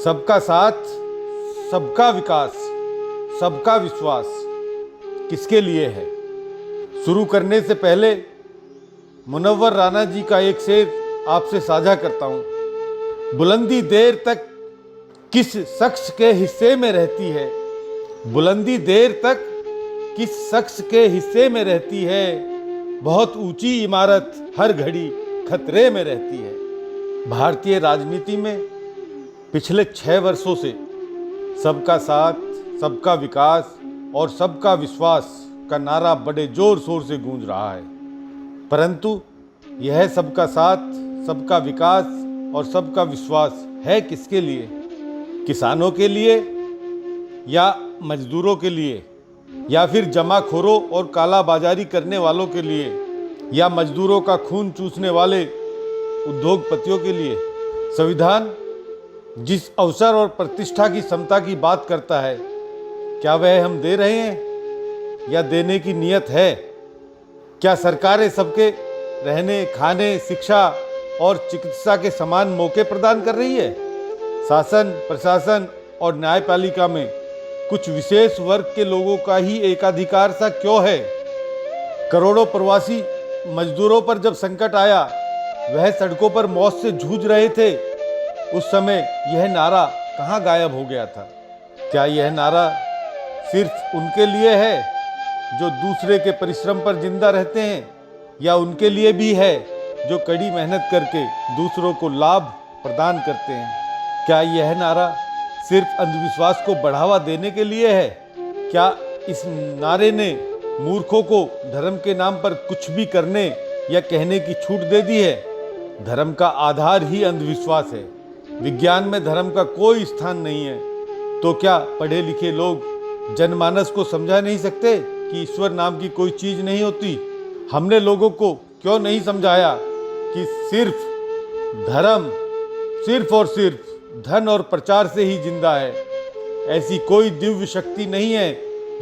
सबका साथ, सबका विकास, सबका विश्वास किसके लिए है? शुरू करने से पहले मुनव्वर राना जी का एक शेर आपसे साझा करता हूँ। बुलंदी देर तक किस शख्स के हिस्से में रहती है, बुलंदी देर तक किस शख्स के हिस्से में रहती है, बहुत ऊंची इमारत हर घड़ी खतरे में रहती है। भारतीय राजनीति में पिछले 6 वर्षों से सबका साथ, सबका विकास और सबका विश्वास का नारा बड़े जोर शोर से गूंज रहा है। परंतु यह सबका साथ, सबका विकास और सबका विश्वास है किसके लिए? किसानों के लिए या मजदूरों के लिए, या फिर जमाखोरों और कालाबाजारी करने वालों के लिए, या मजदूरों का खून चूसने वाले उद्योगपतियों के लिए? संविधान जिस अवसर और प्रतिष्ठा की समता की बात करता है, क्या वह हम दे रहे हैं या देने की नीयत है? क्या सरकारें सबके रहने, खाने, शिक्षा और चिकित्सा के समान मौके प्रदान कर रही है? शासन, प्रशासन और न्यायपालिका में कुछ विशेष वर्ग के लोगों का ही एकाधिकार सा क्यों है? करोड़ों प्रवासी मजदूरों पर जब संकट आया, वह सड़कों पर मौत से जूझ रहे थे, उस समय यह नारा कहाँ गायब हो गया था? क्या यह नारा सिर्फ उनके लिए है जो दूसरे के परिश्रम पर जिंदा रहते हैं, या उनके लिए भी है जो कड़ी मेहनत करके दूसरों को लाभ प्रदान करते हैं? क्या यह नारा सिर्फ अंधविश्वास को बढ़ावा देने के लिए है? क्या इस नारे ने मूर्खों को धर्म के नाम पर कुछ भी करने या कहने की छूट दे दी है? धर्म का आधार ही अंधविश्वास है। विज्ञान में धर्म का कोई स्थान नहीं है। तो क्या पढ़े लिखे लोग जनमानस को समझा नहीं सकते कि ईश्वर नाम की कोई चीज नहीं होती? हमने लोगों को क्यों नहीं समझाया कि धर्म सिर्फ और सिर्फ धन और प्रचार से ही जिंदा है? ऐसी कोई दिव्य शक्ति नहीं है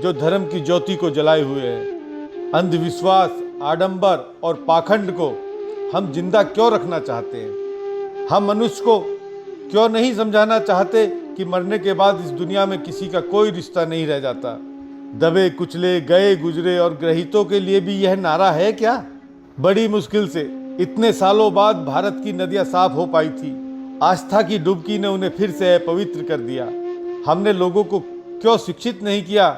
जो धर्म की ज्योति को जलाए हुए है। अंधविश्वास, आडंबर और पाखंड को हम जिंदा क्यों रखना चाहते हैं? हम मनुष्य को क्यों नहीं समझाना चाहते कि मरने के बाद इस दुनिया में किसी का कोई रिश्ता नहीं रह जाता? दबे कुचले, गए गुजरे और ग्रहितों के लिए भी यह नारा है क्या? बड़ी मुश्किल से इतने सालों बाद भारत की नदियां साफ हो पाई थी। आस्था की डुबकी ने उन्हें फिर से अपवित्र कर दिया। हमने लोगों को क्यों शिक्षित नहीं किया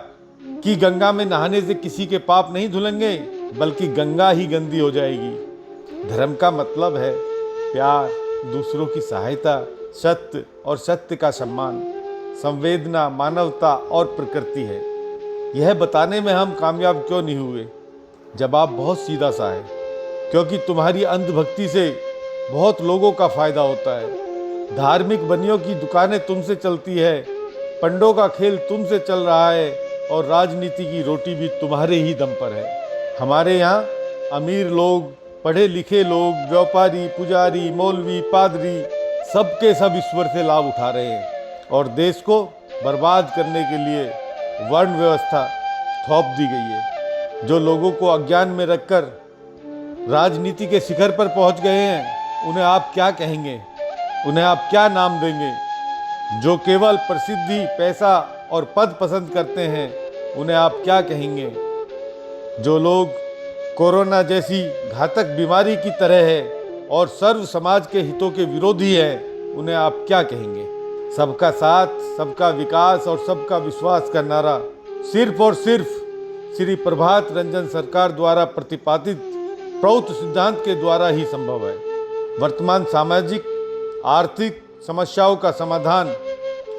कि गंगा में नहाने से किसी के पाप नहीं धुलेंगे, बल्कि गंगा ही गंदी हो जाएगी? धर्म का मतलब है प्यार, दूसरों की सहायता, सत्य और सत्य का सम्मान, संवेदना, मानवता और प्रकृति है। यह बताने में हम कामयाब क्यों नहीं हुए? जवाब बहुत सीधा सा है, क्योंकि तुम्हारी अंधभक्ति से बहुत लोगों का फायदा होता है। धार्मिक बनियों की दुकानें तुमसे चलती है, पंडों का खेल तुमसे चल रहा है और राजनीति की रोटी भी तुम्हारे ही दम पर है। हमारे यहाँ अमीर लोग, पढ़े लिखे लोग, व्यापारी, पुजारी, मौलवी, पादरी सबके सब ईश्वर से लाभ उठा रहे हैं और देश को बर्बाद करने के लिए वर्ण व्यवस्था थोप दी गई है। जो लोगों को अज्ञान में रखकर राजनीति के शिखर पर पहुंच गए हैं, उन्हें आप क्या कहेंगे? उन्हें आप क्या नाम देंगे? जो केवल प्रसिद्धि, पैसा और पद पसंद करते हैं, उन्हें आप क्या कहेंगे? जो लोग कोरोना जैसी घातक बीमारी की तरह है और सर्व समाज के हितों के विरोधी है, उन्हें आप क्या कहेंगे? सबका साथ, सबका विकास और सबका विश्वास का नारा सिर्फ और सिर्फ श्री प्रभात रंजन सरकार द्वारा प्रतिपादित प्रौत सिद्धांत के द्वारा ही संभव है। वर्तमान सामाजिक, आर्थिक समस्याओं का समाधान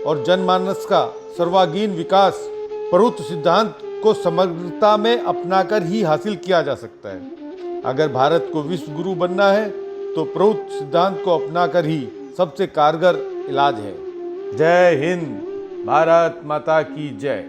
और जनमानस का सर्वांगीण विकास प्रौत सिद्धांत को समग्रता में अपनाकर ही हासिल किया जा सकता है। अगर भारत को विश्व गुरु बनना है तो प्रौत सिद्धांत को अपनाकर ही सबसे कारगर इलाज है। जय हिंद, भारत माता की जय।